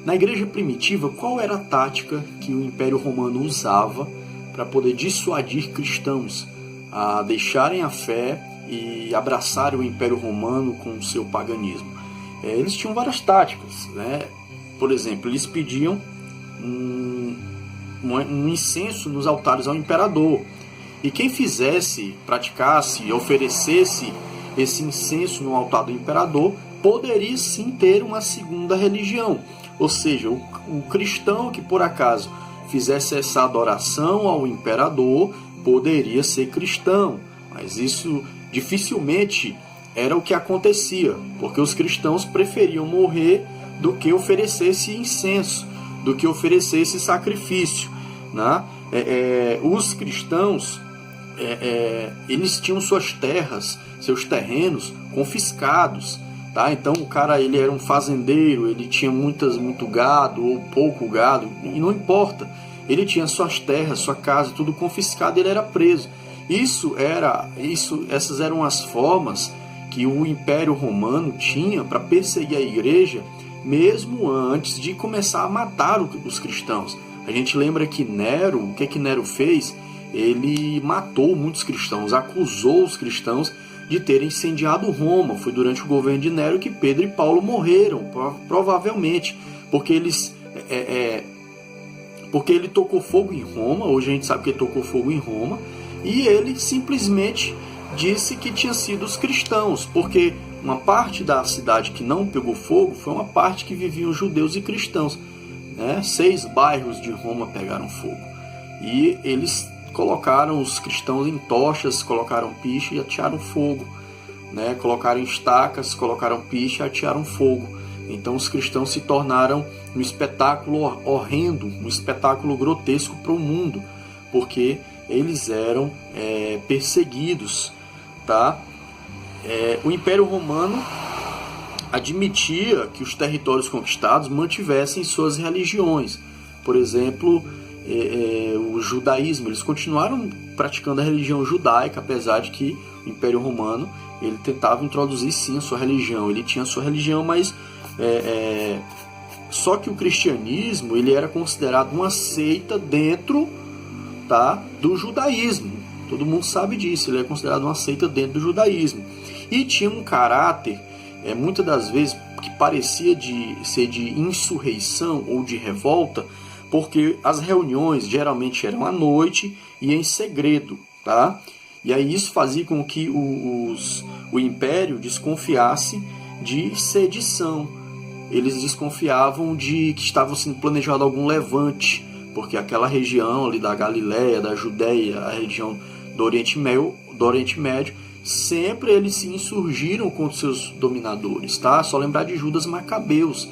Na igreja primitiva, qual era a tática que o Império Romano usava para poder dissuadir cristãos a deixarem a fé e abraçarem o Império Romano com o seu paganismo? Eles tinham várias táticas, né? Por exemplo, eles pediam um incenso nos altares ao imperador. E quem fizesse, praticasse, oferecesse esse incenso no altar do imperador, poderia sim ter uma segunda religião. Ou seja, o cristão que por acaso fizesse essa adoração ao imperador poderia ser cristão. Mas isso dificilmente era o que acontecia, porque os cristãos preferiam morrer do que oferecer esse incenso, do que oferecer esse sacrifício, né? Os cristãos, eles tinham suas terras, seus terrenos confiscados, tá? Então o cara, ele era um fazendeiro, ele tinha muito gado ou pouco gado, e não importa, ele tinha suas terras, sua casa, tudo confiscado, ele era preso. Essas eram as formas que o Império Romano tinha para perseguir a igreja, mesmo antes de começar a matar os cristãos. A gente lembra que Nero, o que Nero fez? Ele matou muitos cristãos, acusou os cristãos de terem incendiado Roma. Foi durante o governo de Nero que Pedro e Paulo morreram, provavelmente, porque ele tocou fogo em Roma. Hoje a gente sabe que ele tocou fogo em Roma, e ele simplesmente disse que tinha sido os cristãos, porque uma parte da cidade que não pegou fogo foi uma parte que viviam judeus e cristãos, né? 6 bairros de Roma pegaram fogo, e eles colocaram os cristãos em tochas, colocaram piche e atearam fogo, né? Colocaram estacas, colocaram piche e atearam fogo. Então os cristãos se tornaram um espetáculo horrendo, um espetáculo grotesco para o mundo, porque eles eram perseguidos, tá? O Império Romano admitia que os territórios conquistados mantivessem suas religiões. Por exemplo, o judaísmo, eles continuaram praticando a religião judaica, apesar de que o Império Romano, ele tentava introduzir sim a sua religião. Ele tinha a sua religião, mas só que o cristianismo, ele era considerado uma seita dentro, tá, do judaísmo. Todo mundo sabe disso, ele é considerado uma seita dentro do judaísmo. E tinha um caráter, muitas das vezes, que parecia ser de insurreição ou de revolta, porque as reuniões geralmente eram à noite e em segredo, tá? E aí isso fazia com que o império desconfiasse de sedição. Eles desconfiavam de que estava sendo planejado algum levante, porque aquela região ali da Galileia, da Judéia, a região do Oriente Médio, sempre eles se insurgiram contra seus dominadores, tá? Só lembrar de Judas Macabeus,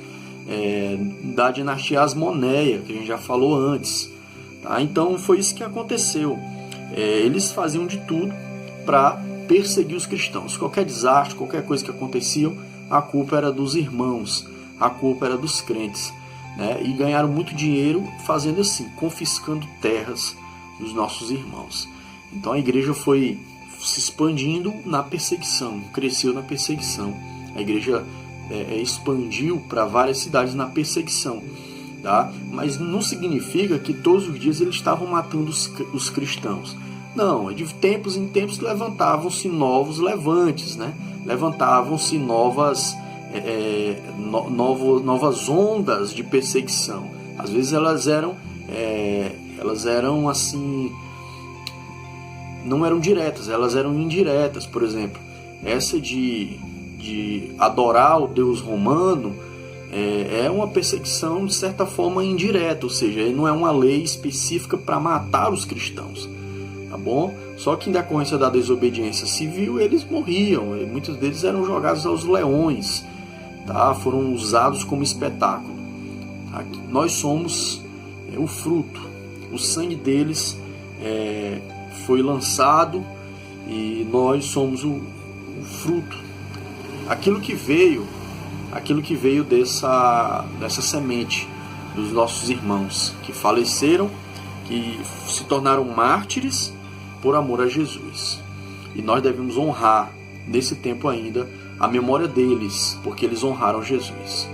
da dinastia Asmoneia, que a gente já falou antes, tá? Então foi isso que aconteceu. Eles faziam de tudo para perseguir os cristãos. Qualquer desastre, qualquer coisa que acontecia, a culpa era dos irmãos, a culpa era dos crentes, né? E ganharam muito dinheiro fazendo assim, confiscando terras dos nossos irmãos. Então a igreja foi se expandindo na perseguição, cresceu na perseguição. A igreja expandiu para várias cidades na perseguição, tá? Mas não significa que todos os dias eles estavam matando os cristãos. Não, de tempos em tempos levantavam-se novos levantes, né? Levantavam-se novas ondas de perseguição. Às vezes elas eram assim, não eram diretas, elas eram indiretas. Por exemplo, essa de adorar o Deus romano é uma perseguição de certa forma indireta, ou seja, não é uma lei específica para matar os cristãos, tá bom? Só que em decorrência da desobediência civil eles morriam, e muitos deles eram jogados aos leões, tá? Foram usados como espetáculo, tá? Nós somos o fruto, o sangue deles foi lançado e nós somos o fruto, aquilo que veio dessa semente dos nossos irmãos que faleceram, que se tornaram mártires por amor a Jesus. E nós devemos honrar, nesse tempo ainda, a memória deles, porque eles honraram Jesus.